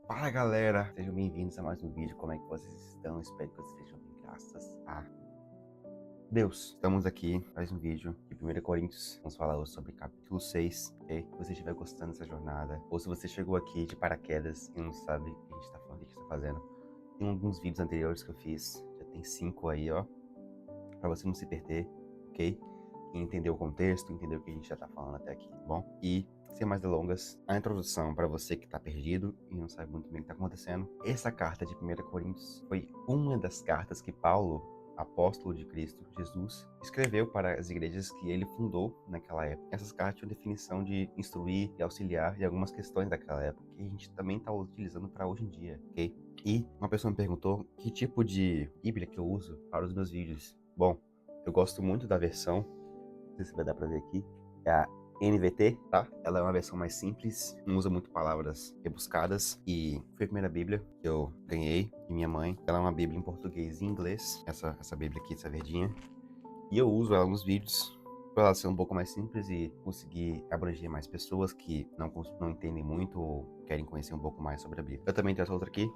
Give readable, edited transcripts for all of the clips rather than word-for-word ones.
Fala galera, sejam bem-vindos a mais um vídeo. Como é que vocês estão? Espero que vocês estejam bem, graças a Deus. Estamos aqui mais um vídeo de 1 Coríntios. Vamos falar hoje sobre capítulo 6, ok? Se você estiver gostando dessa jornada, ou se você chegou aqui de paraquedas e não sabe o que a gente tá falando, o que a gente tá fazendo, tem alguns vídeos anteriores que eu fiz, já tem 5 aí, ó, pra você não se perder, ok? E entender o contexto, entender o que a gente já tá falando até aqui, tá bom? E sem mais delongas, a introdução para você que tá perdido e não sabe muito bem o que tá acontecendo. Essa carta de 1 Coríntios foi uma das cartas que Paulo, apóstolo de Cristo Jesus, escreveu para as igrejas que ele fundou naquela época. Essas cartas tinham definição de instruir e auxiliar em algumas questões daquela época, que a gente também tá utilizando para hoje em dia, ok? E uma pessoa me perguntou que tipo de Bíblia que eu uso para os meus vídeos. Bom, eu gosto muito da versão, não sei se vai dar pra ver aqui, é a NVT, tá? Ela é uma versão mais simples, não usa muito palavras rebuscadas e foi a primeira Bíblia que eu ganhei de minha mãe. Ela é uma Bíblia em português e inglês, essa Bíblia aqui, essa verdinha. E eu uso ela nos vídeos para ela ser um pouco mais simples e conseguir abranger mais pessoas que não entendem muito ou querem conhecer um pouco mais sobre a Bíblia. Eu também tenho essa outra aqui,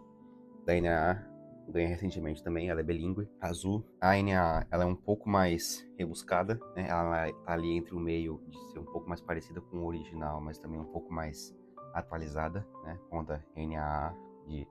da NAA, ganhei recentemente também, ela é bilíngue, azul. A NAA, ela é um pouco mais rebuscada, né? Ela tá ali entre o meio de ser um pouco mais parecida com o original, mas também um pouco mais atualizada, né? Conta NAA,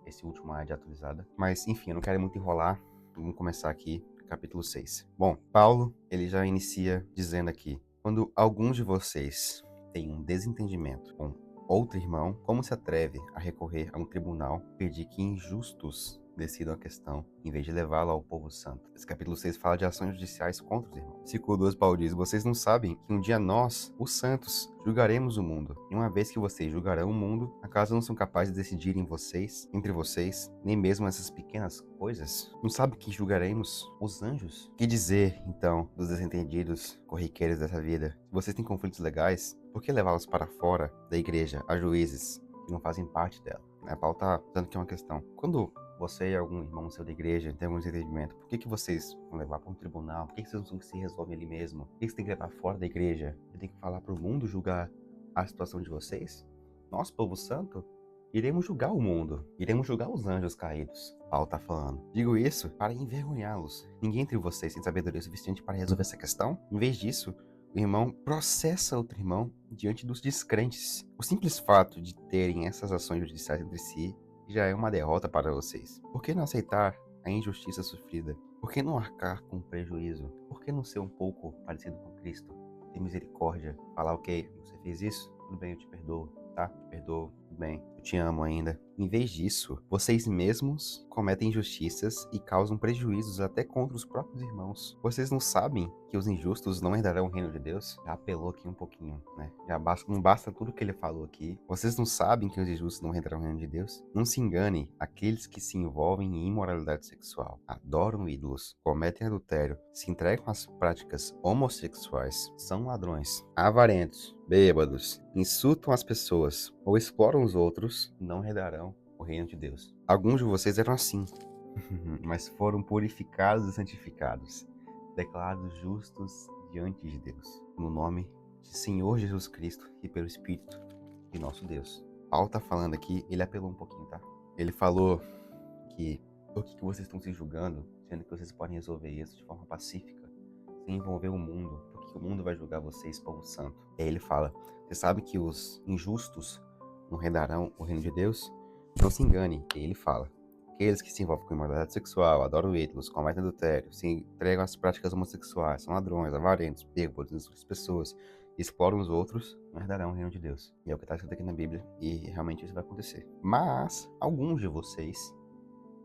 esse último A de atualizada. Mas, enfim, eu não quero muito enrolar, vamos começar aqui, capítulo 6. Bom, Paulo, ele já inicia dizendo aqui: quando alguns de vocês têm um desentendimento com outro irmão, como se atreve a recorrer a um tribunal, pedir que injustos decidam a questão, em vez de levá-la ao povo santo? Esse capítulo 6 fala de ações judiciais contra os irmãos. Versículo 2, Paulo diz: vocês não sabem que um dia nós, os santos, julgaremos o mundo. E uma vez que vocês julgarão o mundo, acaso não são capazes de decidir entre vocês, nem mesmo essas pequenas coisas? Não sabe que julgaremos os anjos? Que dizer, então, dos desentendidos corriqueiros dessa vida? Se vocês têm conflitos legais, por que levá-los para fora da igreja a juízes que não fazem parte dela? Paulo está dizendo que é uma questão. Quando você e algum irmão seu da igreja tem algum desentendimento, por que vocês vão levar para um tribunal? Por que vocês não se resolvem ali mesmo? Por que você tem que levar fora da igreja? Você tem que falar para o mundo julgar a situação de vocês? Nós, povo santo, iremos julgar o mundo. Iremos julgar os anjos caídos. Paulo está falando. Digo isso para envergonhá-los. Ninguém entre vocês tem sabedoria suficiente para resolver essa questão? Em vez disso, o irmão processa outro irmão diante dos descrentes. O simples fato de terem essas ações judiciais entre si já é uma derrota para vocês. Por que não aceitar a injustiça sofrida? Por que não arcar com o prejuízo? Por que não ser um pouco parecido com Cristo? Ter misericórdia, falar, ok, você fez isso? Tudo bem, eu te perdoo, tá? Te perdoo, tudo bem, eu te amo ainda. Em vez disso, vocês mesmos cometem injustiças e causam prejuízos até contra os próprios irmãos. Vocês não sabem que os injustos não herdarão o reino de Deus? Já apelou aqui um pouquinho, né? Não basta tudo que ele falou aqui. Vocês não sabem que os injustos não herdarão o reino de Deus? Não se enganem, aqueles que se envolvem em imoralidade sexual, adoram ídolos, cometem adultério, se entregam às práticas homossexuais, são ladrões, avarentos, bêbados, insultam as pessoas ou exploram os outros, não herdarão o reino de Deus. Alguns de vocês eram assim, mas foram purificados e santificados, declarados justos diante de Deus, no nome de Senhor Jesus Cristo e pelo Espírito de nosso Deus. Paulo tá falando aqui, ele apelou um pouquinho, tá? Ele falou que por que vocês estão se julgando, sendo que vocês podem resolver isso de forma pacífica, sem envolver o mundo. Por que o mundo vai julgar vocês, povo santo? E aí ele fala: você sabe que os injustos não herdarão o reino de Deus? Não se engane. E aí ele fala: aqueles que se envolvem com imoralidade sexual, adoram ídolos, cometem adultério, se entregam às práticas homossexuais, são ladrões, avarentos, bêbados, insultam as pessoas, exploram os outros, não herdarão o reino de Deus. E é o que está escrito aqui na Bíblia, e realmente isso vai acontecer. Mas alguns de vocês,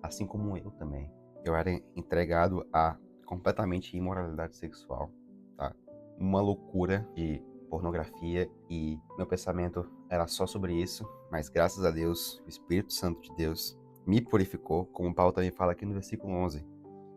assim como eu também, eu era entregado a completamente imoralidade sexual, tá? Uma loucura de pornografia, e meu pensamento era só sobre isso, mas graças a Deus, o Espírito Santo de Deus me purificou, como Paulo também fala aqui no versículo 11.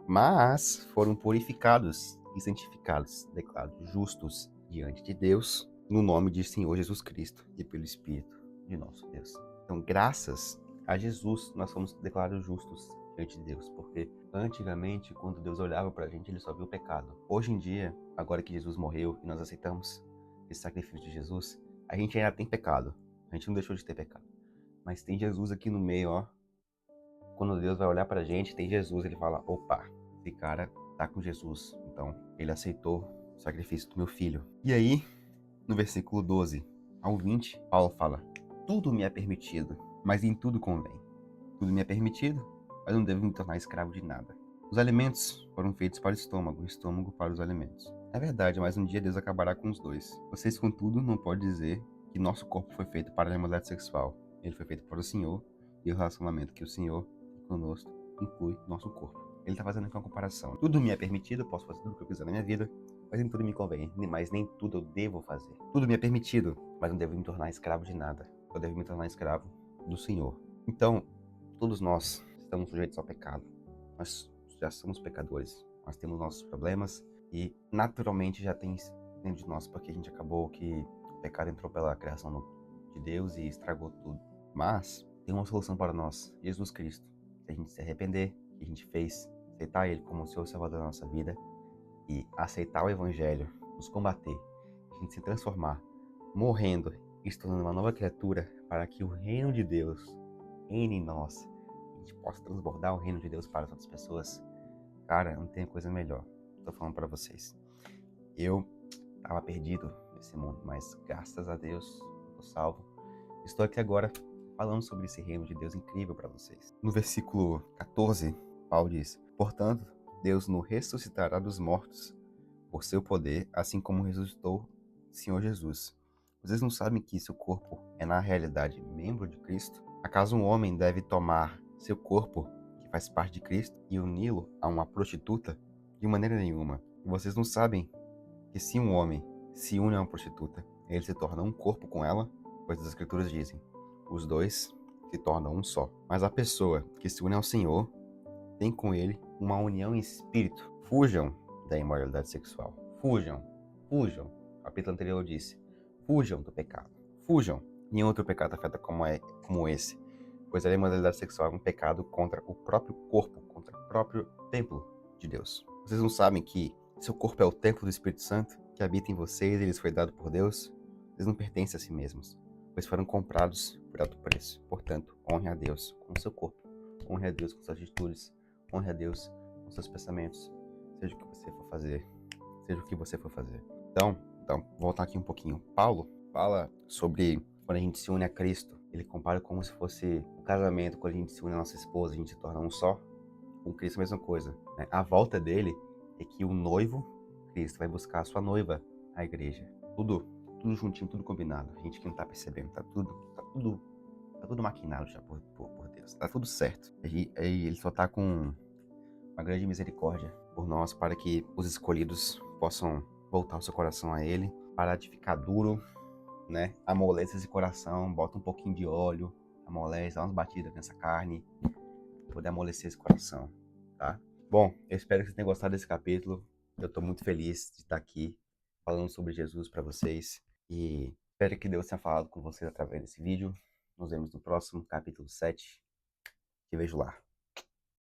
Mas foram purificados e santificados, declarados justos diante de Deus, no nome de Senhor Jesus Cristo e pelo Espírito de nosso Deus. Então, graças a Jesus, nós fomos declarados justos diante de Deus, porque antigamente, quando Deus olhava pra gente, ele só viu o pecado. Hoje em dia, agora que Jesus morreu e nós aceitamos esse sacrifício de Jesus, a gente ainda tem pecado, a gente não deixou de ter pecado, mas tem Jesus aqui no meio, ó. Quando Deus vai olhar pra gente, tem Jesus, ele fala, opa, esse cara tá com Jesus. Então, ele aceitou o sacrifício do meu filho. E aí, no versículo 12 ao 20, Paulo fala, tudo me é permitido, mas em tudo convém. Tudo me é permitido, mas não devo me tornar escravo de nada. Os alimentos foram feitos para o estômago para os alimentos. É verdade, mas um dia Deus acabará com os dois. Vocês, contudo, não podem dizer que nosso corpo foi feito para a imoralidade sexual. Ele foi feito para o Senhor, e o relacionamento que o Senhor tem conosco inclui nosso corpo. Ele está fazendo aqui uma comparação. Tudo me é permitido, eu posso fazer tudo o que eu quiser na minha vida, mas nem tudo me convém, mas nem tudo eu devo fazer. Tudo me é permitido, mas não devo me tornar escravo de nada. Eu devo me tornar escravo do Senhor. Então, todos nós estamos sujeitos ao pecado. Nós já somos pecadores. Nós temos nossos problemas e naturalmente já tem dentro de nós, porque a gente acabou que o pecado entrou pela criação de Deus e estragou tudo. Mas tem uma solução para nós, Jesus Cristo. Se a gente se arrepender, que a gente fez, aceitar Ele como o Senhor e Salvador da nossa vida e aceitar o Evangelho, nos combater, a gente se transformar, morrendo e se tornando uma nova criatura para que o reino de Deus reine em nós, a gente possa transbordar o reino de Deus para as outras pessoas. Cara, não tem coisa melhor. Tô falando para vocês. Eu tava perdido nesse mundo, mas graças a Deus eu tô salvo. Estou aqui agora falando sobre esse reino de Deus incrível para vocês. No versículo 14, Paulo diz: portanto, Deus nos ressuscitará dos mortos por seu poder, assim como ressuscitou o Senhor Jesus. Vocês não sabem que seu corpo é, na realidade, membro de Cristo? Acaso um homem deve tomar seu corpo, que faz parte de Cristo, e uni-lo a uma prostituta? De maneira nenhuma. E vocês não sabem que se um homem se une a uma prostituta, ele se torna um corpo com ela? Pois as Escrituras dizem, os dois se tornam um só. Mas a pessoa que se une ao Senhor tem com ele uma união em espírito. Fujam da imoralidade sexual. Fujam. O capítulo anterior disse, fujam do pecado. Fujam. Nenhum outro pecado afeta como esse. Pois a imoralidade sexual é um pecado contra o próprio corpo, contra o próprio templo de Deus. Vocês não sabem que seu corpo é o templo do Espírito Santo, que habita em vocês e lhes foi dado por Deus? Vocês não pertencem a si mesmos, pois foram comprados por alto preço. Portanto, honre a Deus com o seu corpo. Honre a Deus com suas atitudes. Honre a Deus com seus pensamentos. Seja o que você for fazer. Seja o que você for fazer. Então, voltar aqui um pouquinho. Paulo fala sobre quando a gente se une a Cristo. Ele compara como se fosse um casamento. Quando a gente se une a nossa esposa, a gente se torna um só. Com Cristo, a mesma coisa, né? A volta dele é que o noivo, Cristo, vai buscar a sua noiva, a igreja. Tudo juntinho, tudo combinado. A gente que não tá percebendo, tá tudo maquinado já por Deus. Tá tudo certo. Aí ele só tá com uma grande misericórdia por nós, para que os escolhidos possam voltar o seu coração a ele, parar de ficar duro, né? Amolece esse coração, bota um pouquinho de óleo, amolece, dá umas batidas nessa carne, poder amolecer esse coração, tá? Bom, eu espero que vocês tenham gostado desse capítulo. Eu tô muito feliz de estar aqui falando sobre Jesus para vocês e espero que Deus tenha falado com vocês através desse vídeo. Nos vemos no próximo capítulo 7. Te vejo lá.